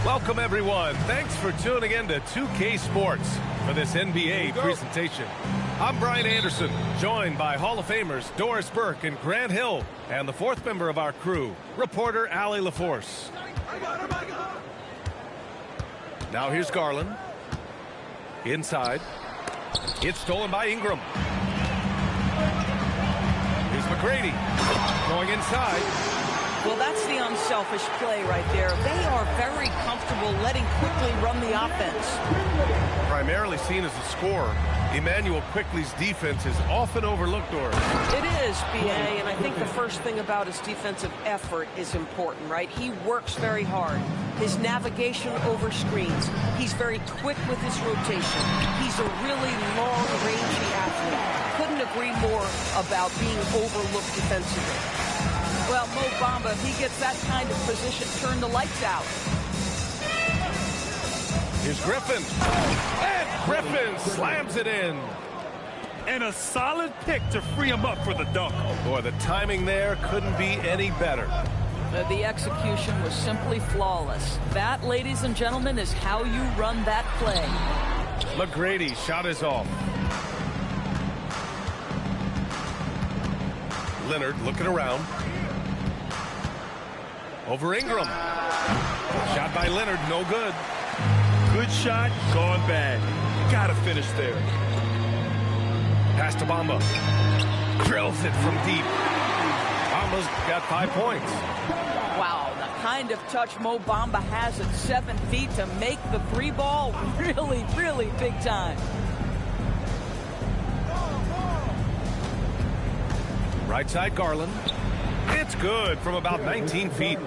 Welcome, everyone. Thanks for tuning in to 2K Sports for this NBA presentation. I'm Brian Anderson, joined by Hall of Famers Doris Burke and Grant Hill, and the fourth member of our crew, reporter Allie LaForce. Now here's Garland. Inside. It's stolen by Ingram. Here's McGrady. Going inside. Well, that's the unselfish play right there. They are very comfortable letting Quickly run the offense. Primarily seen as a scorer, Emmanuel Quickly's defense is often overlooked, Doris. It is, B.A., and I think the first thing about his defensive effort is important, right? He works very hard. His navigation over screens. He's very quick with his rotation. He's a really long-rangey athlete. Couldn't agree more about being overlooked defensively. Well, Mo Bamba, if he gets that kind of position, turn the lights out. Here's Griffin. And Griffin slams it in. And a solid pick to free him up for the dunk. Boy, the timing there couldn't be any better. The execution was simply flawless. That, ladies and gentlemen, is how you run that play. McGrady shot is off. Leonard looking around. Over Ingram. Shot by Leonard, no good. Good shot, gone bad. Gotta finish there. Pass to Bamba. Drills it from deep. Bamba's got 5 points. Wow, the kind of touch Mo Bamba has at 7 feet to make the three ball really, really big time. Right side Garland. It's good from about 19 feet.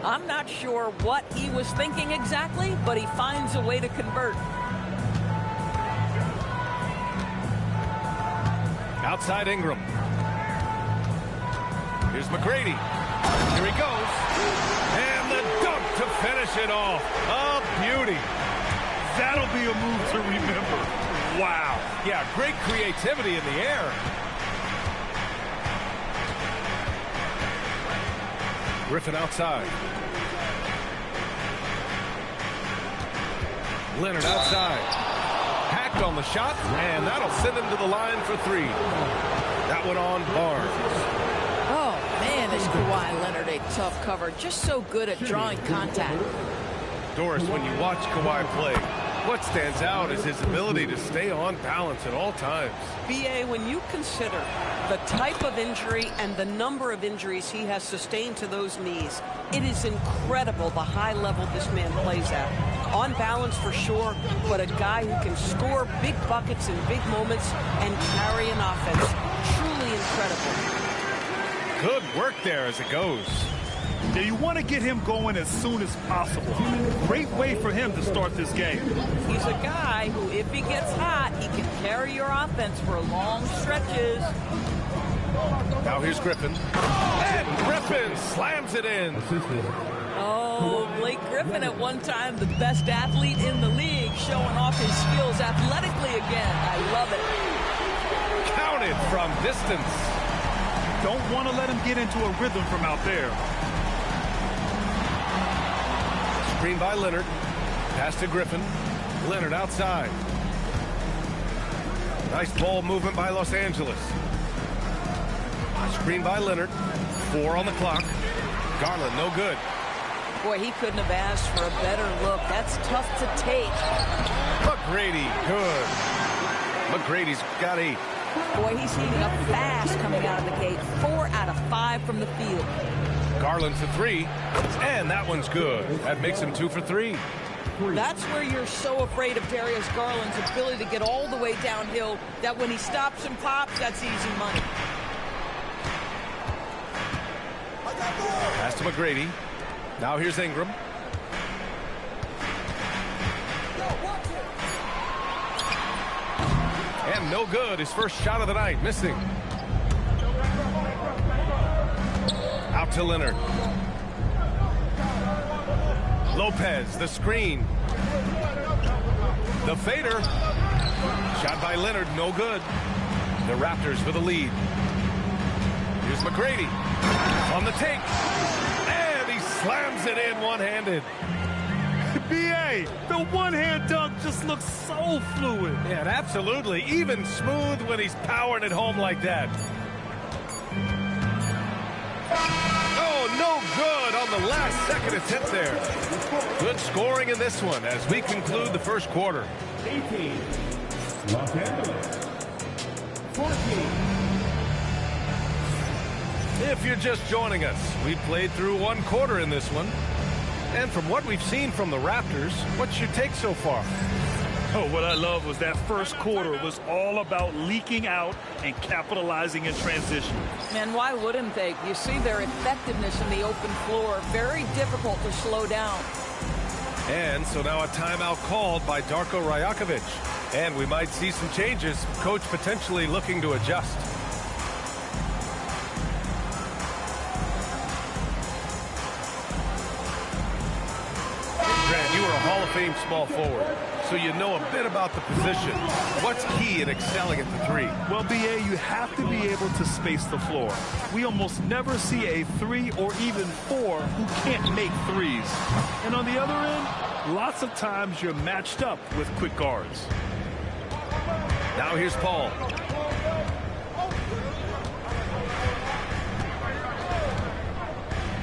I'm not sure what he was thinking exactly, but he finds a way to convert. Outside Ingram. Here's McGrady. Here he goes. And the dunk to finish it off. A beauty. That'll be a move to remember. Wow. Yeah, great creativity in the air. Griffin outside. Leonard outside. Hacked on the shot, and that'll send him to the line for 3. That one on Barnes. Oh, man, is Kawhi Leonard a tough cover. Just so good at drawing contact. Doris, when you watch Kawhi play, what stands out is his ability to stay on balance at all times. B.A., when you consider the type of injury and the number of injuries he has sustained to those knees, it is incredible the high level this man plays at. On balance for sure, but a guy who can score big buckets in big moments and carry an offense. Truly incredible. Good work there as it goes. Now you want to get him going as soon as possible. Great way for him to start this game. He's a guy who, if he gets hot, he can carry your offense for long stretches. Now here's Griffin. And Griffin slams it in. Oh, Blake Griffin at one time the best athlete in the league, showing off his skills athletically again. I love it. Counted from distance. Don't want to let him get into a rhythm from out there. Screen by Leonard. Pass to Griffin. Leonard outside. Nice ball movement by Los Angeles. Screen by Leonard. 4 on the clock. Garland, no good. Boy, he couldn't have asked for a better look. That's tough to take. McGrady, good. McGrady's got 8. Boy, he's heating up fast coming out of the gate. 4 out of 5 from the field. Garland for 3, and that one's good. That makes him 2 for 3. That's where you're so afraid of Darius Garland's ability to get all the way downhill, that when he stops and pops, that's easy money. Pass to McGrady. Now here's Ingram. And no good. His first shot of the night, missing. Out to Leonard. Lopez, the screen. The fader. Shot by Leonard, no good. The Raptors with a lead. Here's McGrady on the take. And he slams it in one-handed. B.A., the one-hand dunk just looks so fluid. Yeah, and absolutely. Even smooth when he's powering it home like that. Oh, no good on the last second attempt there. Good scoring in this one as we conclude the first quarter. 18. Los Angeles. 14. If you're just joining us, we played through one quarter in this one. And from what we've seen from the Raptors, what's your take so far? Oh, what I love was that first quarter was all about leaking out and capitalizing in transition. Man, why wouldn't they? You see their effectiveness in the open floor. Very difficult to slow down. And so now a timeout called by Darko Rajakovic. And we might see some changes. Coach potentially looking to adjust. Grant, you are a Hall of Fame small forward, so you know a bit about the position. What's key in excelling at the three? Well, B.A., you have to be able to space the floor. We almost never see a 3 or even 4 who can't make threes. And on the other end, lots of times you're matched up with quick guards. Now here's Paul.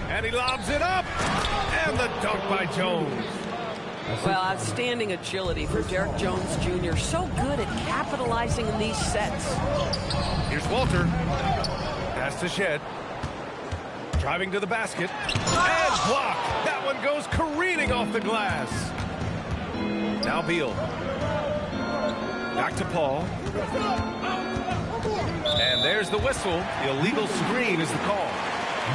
And he lobs it up. And the dunk by Jones. Well, outstanding agility for Derek Jones Jr. So good at capitalizing in these sets. Here's Walter. Pass to Shed. Driving to the basket. And blocked. That one goes careening off the glass. Now Beal. Back to Paul. And there's the whistle. The illegal screen is the call.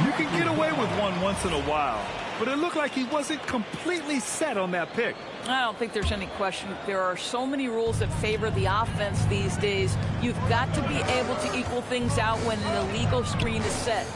You can get away with one once in a while, but it looked like he wasn't completely set on that pick. I don't think there's any question. There are so many rules that favor the offense these days. You've got to be able to equal things out when an illegal screen is set.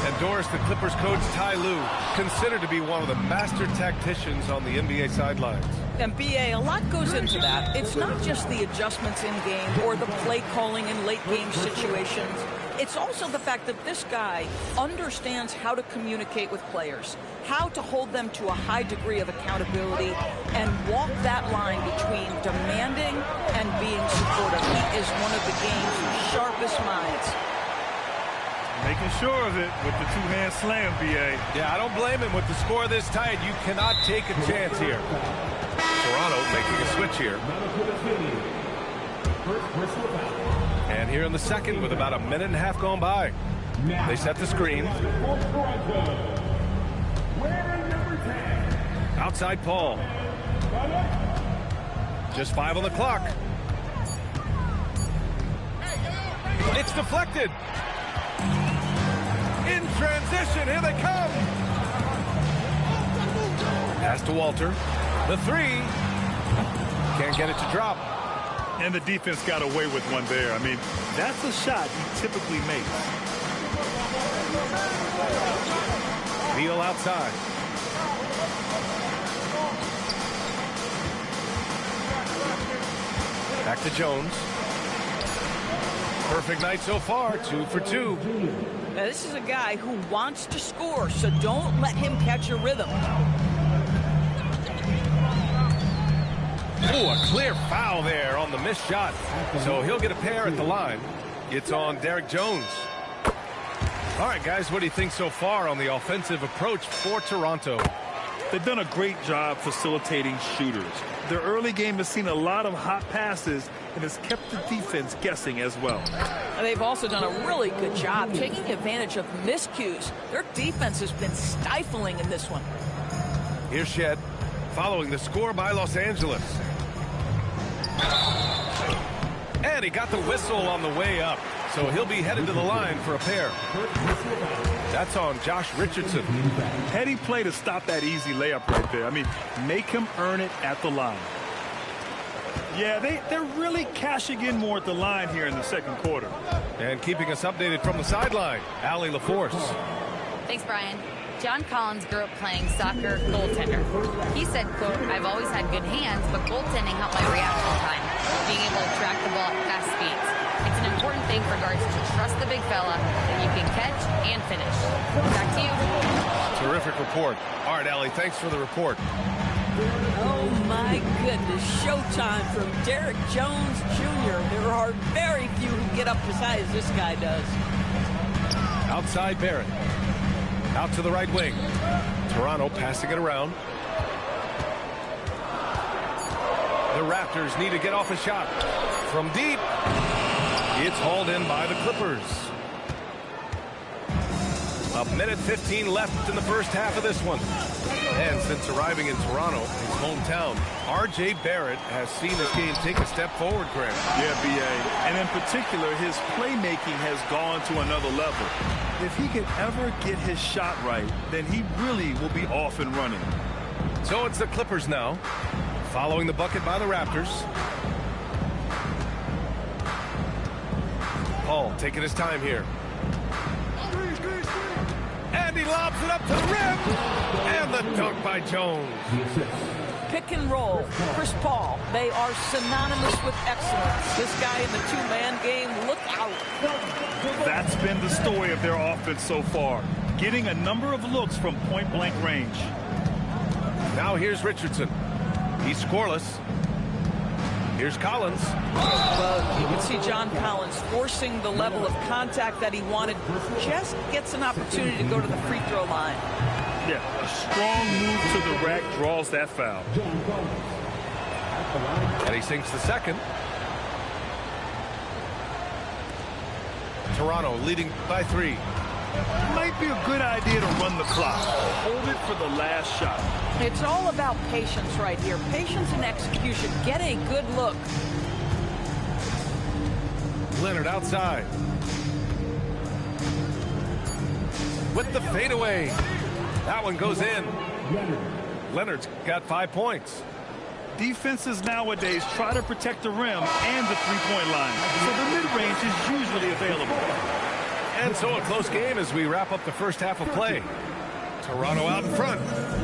And Doris, the Clippers coach Ty Lue, considered to be one of the master tacticians on the NBA sidelines. And B.A., a lot goes into that. It's not just the adjustments in game or the play calling in late game situations. It's also the fact that this guy understands how to communicate with players, how to hold them to a high degree of accountability, and walk that line between demanding and being supportive. He is one of the game's sharpest minds. Making sure of it with the two-hand slam, B.A. Yeah, I don't blame him. With the score this tight, you cannot take a chance here. Toronto making a switch here. And here in the second with about a minute and a half gone by. They set the screen. Outside Paul. Just 5 on the clock. It's deflected. In transition, here they come. Pass to Walter. The three. Can't get it to drop. And the defense got away with one there. I mean, that's a shot he typically makes. Beal outside. Back to Jones. Perfect night so far, 2 for 2. Now, this is a guy who wants to score, so don't let him catch a rhythm. Oh, a clear foul there on the missed shot. So he'll get a pair at the line. It's on Derek Jones. All right, guys, what do you think so far on the offensive approach for Toronto? They've done a great job facilitating shooters. Their early game has seen a lot of hot passes and has kept the defense guessing as well. And they've also done a really good job taking advantage of miscues. Their defense has been stifling in this one. Here's Shed, following the score by Los Angeles. And he got the whistle on the way up, so he'll be headed to the line for a pair. That's on Josh Richardson. Heady play to stop that easy layup right there. I mean, make him earn it at the line. Yeah, they're really cashing in more at the line here in the second quarter. And keeping us updated from the sideline, Allie LaForce. Thanks, Brian. John Collins grew up playing soccer goaltender. He said, quote, "I've always had good hands, but goaltending helped my reaction time, being able to track the ball at fast speeds. It's an important thing for guards to trust the big fella that you can catch and finish." Back to you. Terrific report. All right, Allie, thanks for the report. Oh, my goodness. Showtime from Derek Jones Jr. There are very few who get up as high as this guy does. Outside Barrett. Out to the right wing. Toronto passing it around. The Raptors need to get off a shot. From deep. It's hauled in by the Clippers. A minute 15 left in the first half of this one. And since arriving in Toronto, his hometown, R.J. Barrett has seen his game take a step forward, Graham. Yeah, B.A. And in particular, his playmaking has gone to another level. If he can ever get his shot right, then he really will be off and running. So it's the Clippers now, following the bucket by the Raptors. Paul taking his time here. And he lobs it up to the rim. And the dunk by Jones. Pick and roll. Chris Paul. They are synonymous with excellence. This guy in the two-man game, look out. That's been the story of their offense so far. Getting a number of looks from point-blank range. Now here's Richardson. He's scoreless. Here's Collins. Well, you can see John Collins forcing the level of contact that he wanted. Just gets an opportunity to go to the free throw line. Yeah, a strong move to the rack draws that foul. And he sinks the second. Toronto leading by 3. Might be a good idea to run the clock. Hold it for the last shot. It's all about patience right here. Patience and execution. Get a good look. Leonard outside. With the fadeaway. That one goes in. Leonard's got 5 points. Defenses nowadays try to protect the rim and the three-point line, so the mid-range is usually available. And so a close game as we wrap up the first half of play. Toronto out in front,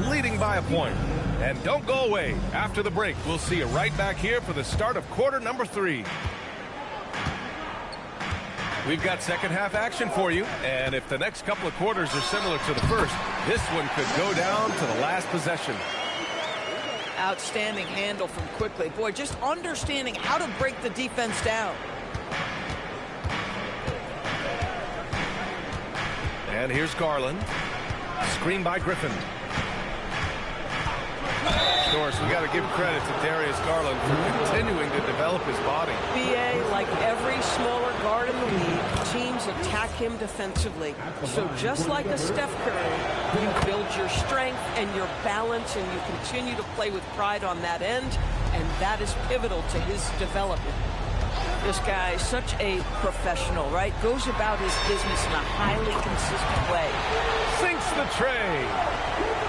leading by a point. And don't go away. After the break, we'll see you right back here for the start of quarter number 3. We've got second half action for you, and if the next couple of quarters are similar to the first, this one could go down to the last possession. Outstanding handle from Quickly. Boy, just understanding how to break the defense down. And here's Garland. Screen by Griffin. Of course, we got to give credit to Darius Garland for continuing to develop his body. BA, like every smaller guard in the league, teams attack him defensively. So just like a Steph Curry, you build your strength and your balance, and you continue to play with pride on that end, and that is pivotal to his development. This guy is such a professional, right? Goes about his business in a highly consistent way. Sinks the tray.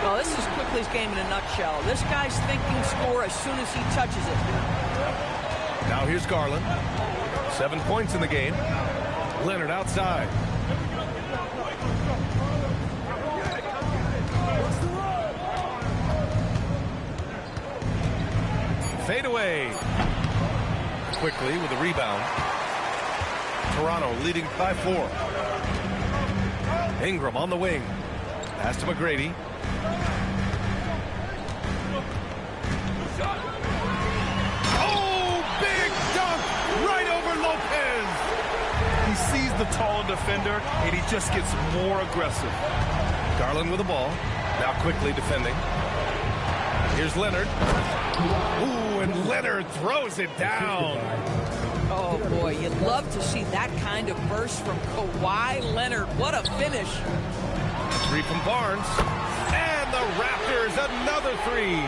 Well, this is Quickly's game in a nutshell. This guy's thinking score as soon as he touches it. Now here's Garland. 7 points in the game. Leonard outside. Fade away. Quickly with a rebound. Toronto leading by 4. Ingram on the wing. Pass to McGrady. Oh, big dunk right over Lopez. He sees the tall defender, and he just gets more aggressive. Garland with the ball. Now Quickly defending. Here's Leonard. Ooh, and Leonard throws it down. Oh, boy, you'd love to see that kind of burst from Kawhi Leonard. What a finish. 3 from Barnes. And the Raptors, another 3.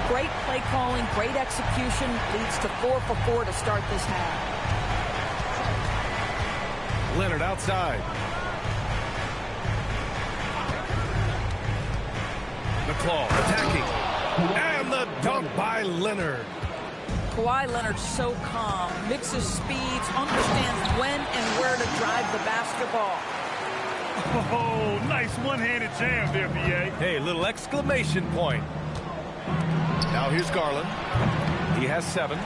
Great play calling, great execution. Leads to 4 for 4 to start this half. Leonard outside. McClaw attacking. And the dunk by Leonard. Kawhi Leonard so calm, mixes speeds, understands when and where to drive the basketball. Oh, nice one-handed jam there, B.A. Hey, little exclamation point. Now here's Garland. He has 7.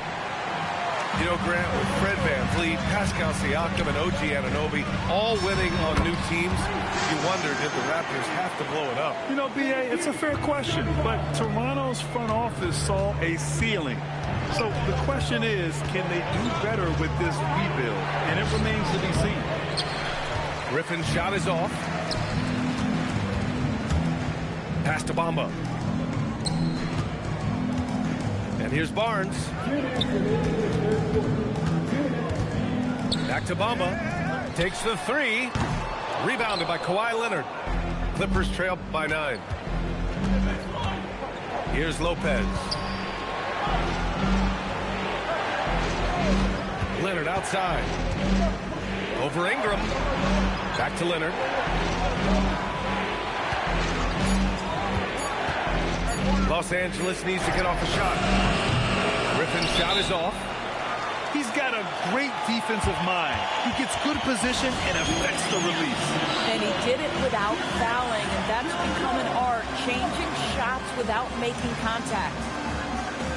You know, Grant, with Fred VanVleet, Pascal Siakam, and OG Anunoby all winning on new teams, you wonder, did the Raptors have to blow it up? You know, B.A., it's a fair question, but Toronto's front office saw a ceiling. So the question is, can they do better with this rebuild? And it remains to be seen. Griffin's shot is off. Pass to Bamba. And here's Barnes. Back to Bamba. Takes the three. Rebounded by Kawhi Leonard. Clippers trail by 9. Here's Lopez. Leonard outside. Over Ingram. Back to Leonard. Los Angeles needs to get off a shot. Griffin's shot is off. He's got a great defensive mind. He gets good position and affects the release. And he did it without fouling, and that's become an art, changing shots without making contact.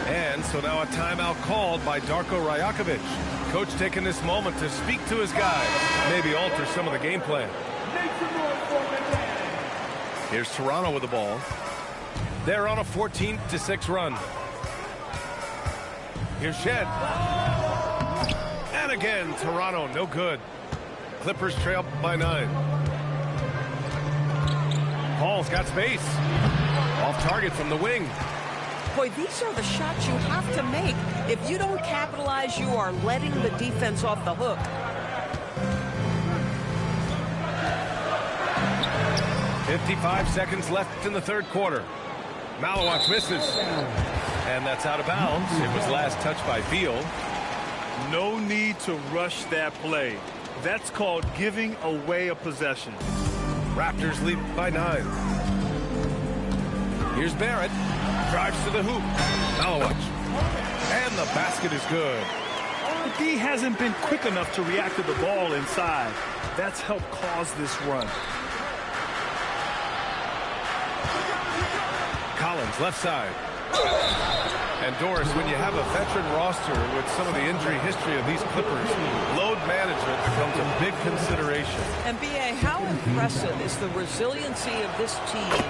And so now a timeout called by Darko Rajakovic. Coach taking this moment to speak to his guys, maybe alter some of the game plan. Here's Toronto with the ball. They're on a 14-6 run. Here's Shed. And again, Toronto, no good. Clippers trail by 9. Paul's got space. Off target from the wing. Boy, these are the shots you have to make. If you don't capitalize, you are letting the defense off the hook. .55 seconds left in the third quarter. Malawach misses. And that's out of bounds. It was last touched by Beal. No need to rush that play. That's called giving away a possession. Raptors lead by 9. Here's Barrett. Drives to the hoop. Malawach. And the basket is good. The D hasn't been quick enough to react to the ball inside. That's helped cause this run. Collins, left side. And Doris, when you have a veteran roster with some of the injury history of these Clippers, load management becomes a big consideration. And B.A., how impressive is the resiliency of this team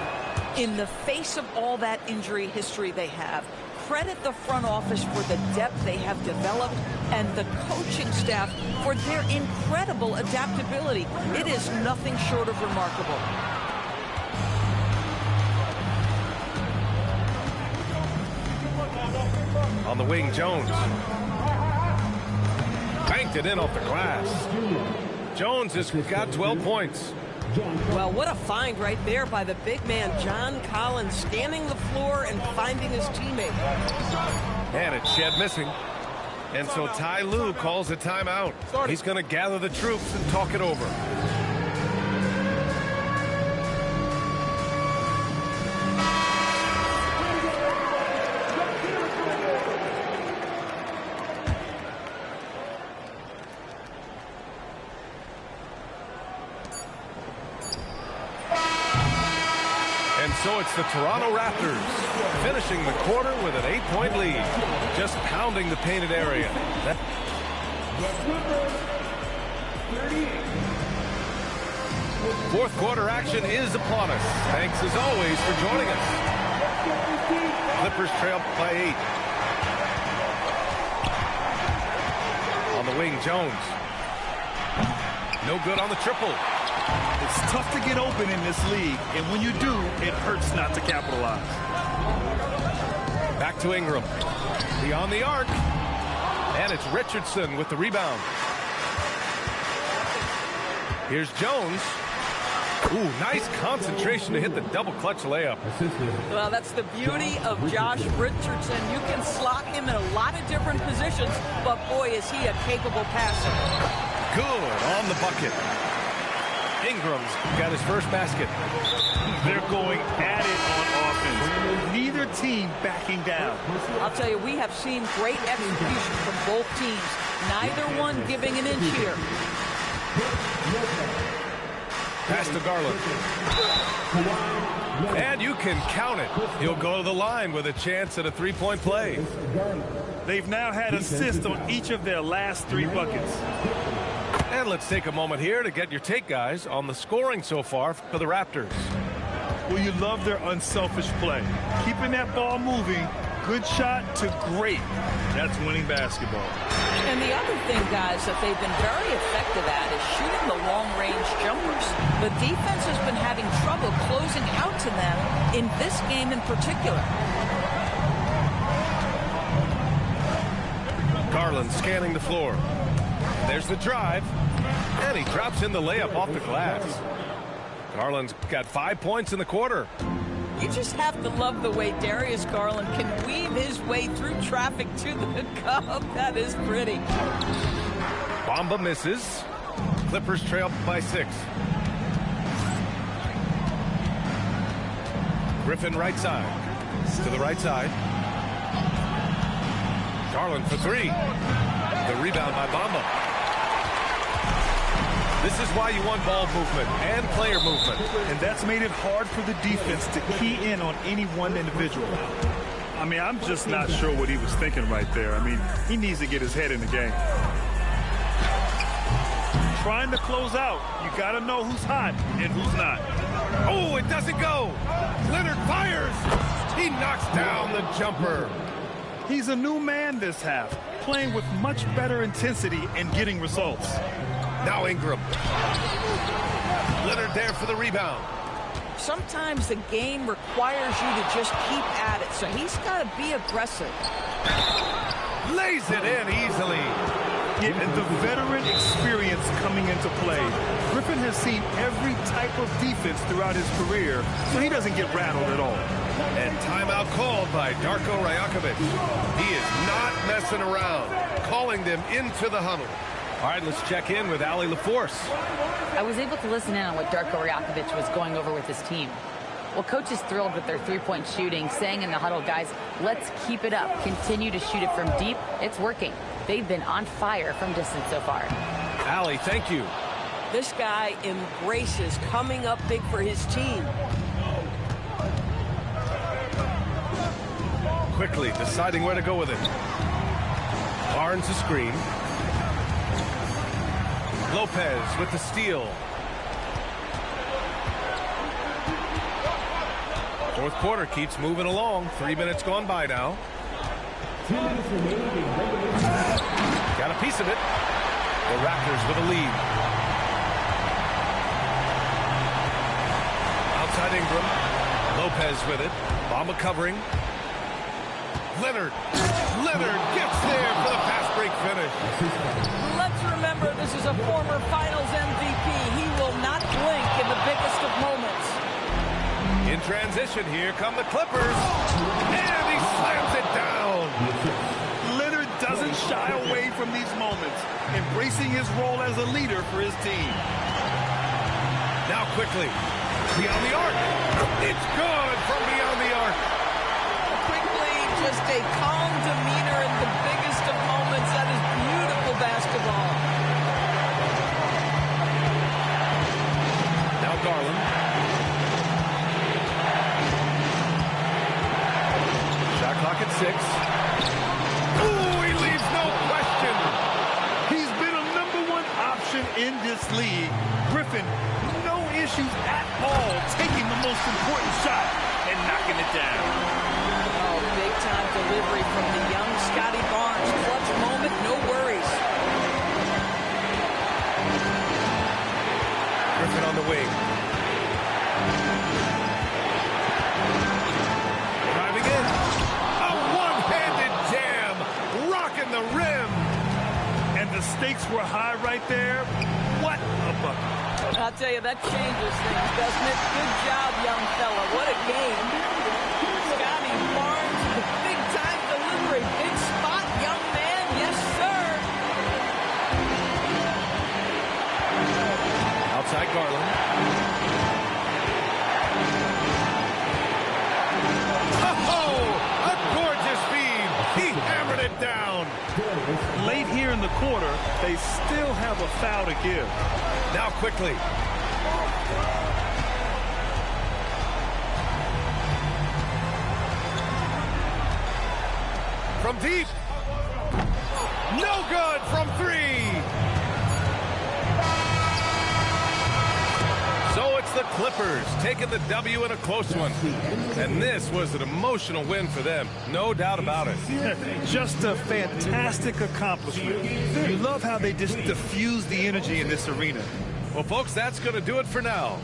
in the face of all that injury history they have? Credit the front office for the depth they have developed and the coaching staff for their incredible adaptability. It is nothing short of remarkable. On the wing, Jones. Banked it in off the glass. Jones has got 12 points. Well, what a find right there by the big man, John Collins, scanning the floor and finding his teammate. And it's Shed missing. And so Ty Lue calls a timeout. He's going to gather the troops and talk it over. So it's the Toronto Raptors finishing the quarter with an 8-point lead. Just pounding the painted area. Fourth quarter action is upon us. Thanks as always for joining us. Clippers trail by 8. On the wing, Jones. No good on the triple. It's tough to get open in this league, and when you do, it hurts not to capitalize. Back to Ingram. Beyond the arc. And it's Richardson with the rebound. Here's Jones. Ooh, nice concentration to hit the double clutch layup. Well, that's the beauty of Josh Richardson. You can slot him in a lot of different positions, but boy, is he a capable passer. Good on the bucket. Ingram's got his first basket. They're going at it on offense. Neither team backing down. I'll tell you, we have seen great execution from both teams. Neither one giving an inch here. Pass to Garland. And you can count it. He'll go to the line with a chance at a three-point play. They've now had assists on each of their last 3 buckets. And let's take a moment here to get your take, guys, on the scoring so far for the Raptors. Well, you love their unselfish play. Keeping that ball moving, good shot to great. That's winning basketball. And the other thing, guys, that they've been very effective at is shooting the long-range jumpers. The defense has been having trouble closing out to them in this game in particular. Garland scanning the floor. There's the drive. And he drops in the layup off the glass. Garland's got 5 points in the quarter. You just have to love the way Darius Garland can weave his way through traffic to the cup. That is pretty. Bamba misses. Clippers trail by 6. Griffin right side. To the right side. Garland for 3. The rebound by Bamba. This is why you want ball movement and player movement. And that's made it hard for the defense to key in on any one individual. I mean, I'm just not sure what he was thinking right there. I mean, he needs to get his head in the game. Trying to close out, you got to know who's hot and who's not. Oh, it doesn't go. Leonard fires. He knocks down the jumper. He's a new man this half, playing with much better intensity and getting results. Now Ingram. Leonard there for the rebound. Sometimes the game requires you to just keep at it, so he's got to be aggressive. Lays it in easily. Yeah, and the veteran experience coming into play. Griffin has seen every type of defense throughout his career, so he doesn't get rattled at all. And timeout called by Darko Rajakovic. He is not messing around, calling them into the huddle. All right, let's check in with Allie LaForce. I was able to listen in on what Darko Rajakovic was going over with his team. Well, coach is thrilled with their three-point shooting, saying in the huddle, guys, let's keep it up. Continue to shoot it from deep. It's working. They've been on fire from distance so far. Allie, thank you. This guy embraces coming up big for his team. Quickly deciding where to go with it. Barnes the screen. Lopez with the steal. Fourth quarter keeps moving along. 3 minutes gone by now. 2 minutes remaining in regular Got a piece of it. The Raptors with a lead. Outside Ingram. Lopez with it. Bamba covering. Leonard gets there for the fast break finish. Let's remember, this is a former Finals MVP. He will not blink in the biggest of moments. In transition, here come the Clippers. And he slams it down. Leonard doesn't shy away from these moments, embracing his role as a leader for his team. Now quickly, beyond the arc. It's good from beyond the arc. Quickly, just a calm demeanor in the biggest of moments. That is beautiful basketball. Now Garland. Shot clock at 6. Ooh, he leaves no question. He's been a #1 option in this league. Griffin, no issues at all taking the most important shot and knocking it down. Oh, big-time delivery from the young Scotty Barnes. Clutch moment, no worries. Griffin on the wing. Driving in. A one-handed jam. Rocking the rim. And the stakes were high right there. What a bucket. I'll tell you, that changes things, doesn't it? Good job, young fella. What a game. Scotty Barnes, big-time delivery. Big spot, young man. Yes, sir. Outside Garland. Oh, a gorgeous feed. He hammered it down. Late here in the quarter, they still have a foul to give. Now quickly. From deep. No good from 3. So it's the Clippers taking the W in a close one. And this was an emotional win for them. No doubt about it. Just a fantastic accomplishment. You love how they just diffuse the energy in this arena. Well, folks, that's going to do it for now.